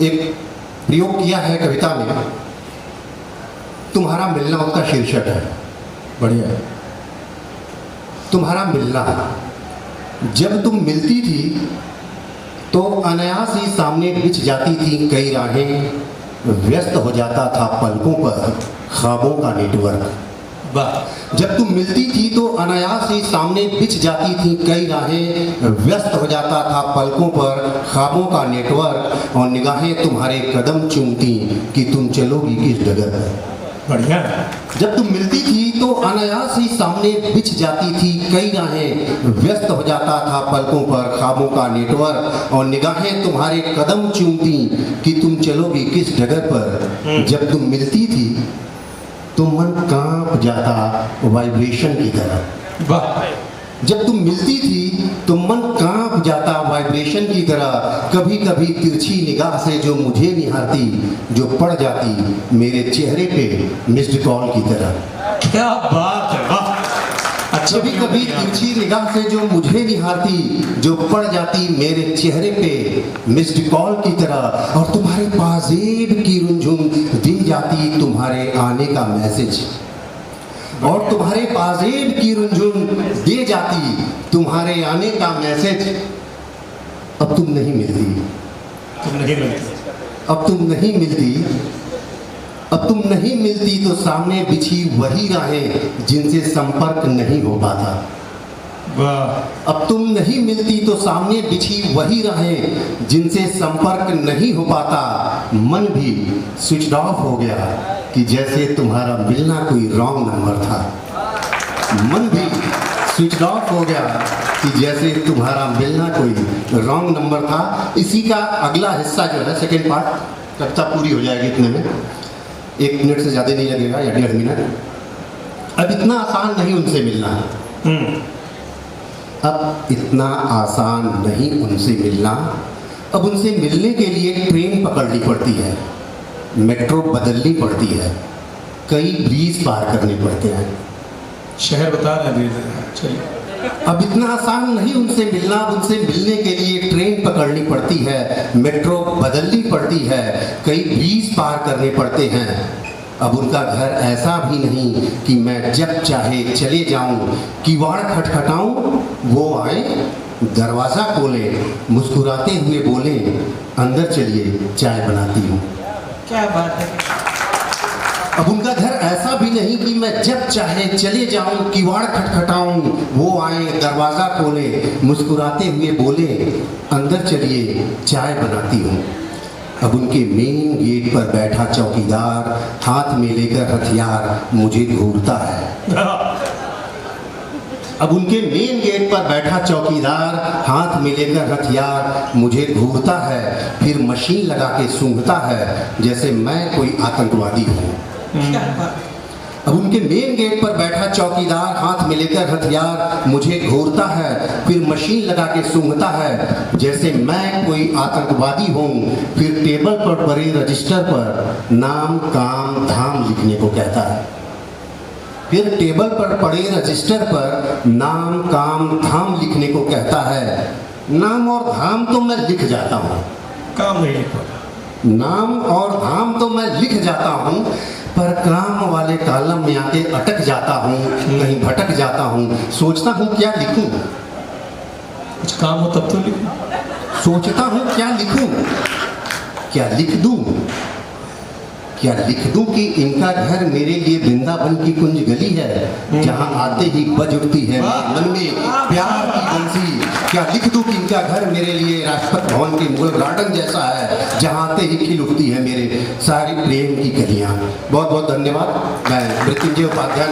एक प्रयोग किया है कविता में, तुम्हारा मिलना उसका शीर्षक है। बढ़िया है। तुम्हारा मिलना, जब तुम मिलती थी तो अनायास ही सामने बिछ जाती थी कई राहें, व्यस्त हो जाता था पलकों पर ख्वाबों का नेटवर्क। जब तुम मिलती थी तो अनायास ही सामने बिछ जाती थी कई राहें, व्यस्त हो जाता था पलकों पर ख्वाबों का नेटवर्क, और निगाहें तुम्हारे कदम चूमती कि तुम चलोगी किस डगर पर। बढ़िया। जब तुम मिलती थी तो अनायास ही सामने बिछ जाती थी कई राहें, व्यस्त हो जाता था पलकों पर ख्वाबों का नेटवर्क, और निगाहें तुम्हारे कदम चूमती कि तुम चलोगी किस डगर पर। जब तुम मिलती थी तो मन कांप जाता वाइब्रेशन की तरह। वाह। जब तुम मिलती थी तो मन कांप जाता वाइब्रेशन की तरह, कभी कभी तिरछी निगाह से जो मुझे निहारती, जो पड़ जाती मेरे चेहरे पे मिस्ड कॉल की तरह। क्या बात है, वाह। अच्छा, कभी कभी तिरछी निगाह से जो मुझे निहारती, जो पड़ जाती मेरे चेहरे पे मिस्ड कॉल की तरह, और तुम्हारे पाजेब की रुंझुन दी जाती तुम्हारे आने का मैसेज, और तुम्हारे पाजेब की रुंझुन दे जाती तुम्हारे आने का मैसेज। अब तुम नहीं मिलती, अब तुम नहीं मिलती, अब तुम नहीं मिलती तो सामने बिछी वही राहें जिनसे संपर्क नहीं हो पाता। वाह। अब तुम नहीं मिलती तो सामने बिछी वही राहें जिनसे संपर्क नहीं हो पाता। मन भी स्विच ऑफ हो गया कि जैसे तुम्हारा मिलना कोई रॉन्ग नंबर था। मन भी स्विच ऑफ हो गया कि जैसे तुम्हारा मिलना कोई रॉन्ग नंबर था। इसी का अगला हिस्सा जो है, सेकेंड पार्ट, कविता पूरी हो जाएगी इतने में, 1 मिनट से ज़्यादा नहीं लगेगा या 1.5 मिनट। अब इतना आसान नहीं उनसे मिलना है, अब इतना आसान नहीं उनसे मिलना। अब उनसे मिलने के लिए ट्रेन पकड़नी पड़ती है, मेट्रो बदलनी पड़ती है, कई ब्रिज पार करने पड़ते हैं। शहर बता रहे हैं, चलिए। अब इतना आसान नहीं उनसे मिलना, अब उनसे मिलने के लिए ट्रेन पकड़नी पड़ती है, मेट्रो बदलनी पड़ती है, कई ब्रिज पार करने पड़ते हैं। अब उनका घर ऐसा भी नहीं कि मैं जब चाहे चले जाऊं, किवाड़ खटखटाऊं वो आए, दरवाज़ा खोले, मुस्कुराते हुए बोले, अंदर चलिए चाय बनाती हूँ। क्या बात है। अब उनका घर ऐसा भी नहीं कि मैं जब चाहे चले जाऊं, किवाड़ खटखटाऊं वो आए, दरवाज़ा खोले, मुस्कुराते हुए बोले, अंदर चलिए चाय बनाती हूँ। अब उनके मेन गेट पर बैठा चौकीदार हाथ में लेकर हथियार मुझे घूरता है। अब उनके मेन गेट पर बैठा चौकीदार हाथ में लेकर हथियार मुझे घूरता है, फिर मशीन लगा के सूंघता है जैसे मैं कोई आतंकवादी हूँ। अब उनके मेन गेट पर बैठा चौकीदार हाथ में लेकर हथियार मुझे घूरता है, फिर मशीन लगा के सूंघता है जैसे मैं कोई आतंकवादी हूँ। फिर टेबल पर पड़े रजिस्टर पर नाम काम धाम लिखने को कहता है, फिर टेबल पर पड़े रजिस्टर पर नाम काम धाम लिखने को कहता है। नाम और धाम तो मैं लिख जाता हूँ, काम नहीं लिख पाता। नाम और धाम तो मैं लिख जाता हूँ, पर काम वाले कॉलम में आके अटक जाता हूँ, कहीं भटक जाता हूँ। सोचता हूँ क्या लिखूं, कुछ काम हो तब तो लिखूं। सोचता हूँ क्या लिखूं, क्या लिख दूं, क्या लिख दूं कि इनका घर मेरे लिए वृंदावन की कुंज गली है, जहाँ आते ही बज उठती है मन में प्यार की बंसी। क्या लिख दूं कि इनका घर मेरे लिए राष्ट्रपति भवन के मुगल गार्डन जैसा है, जहाँ आते ही खिल उठती है मेरे सारी प्रेम की कलियाँ। बहुत बहुत धन्यवाद। मैं मृत्युंजय उपाध्याय।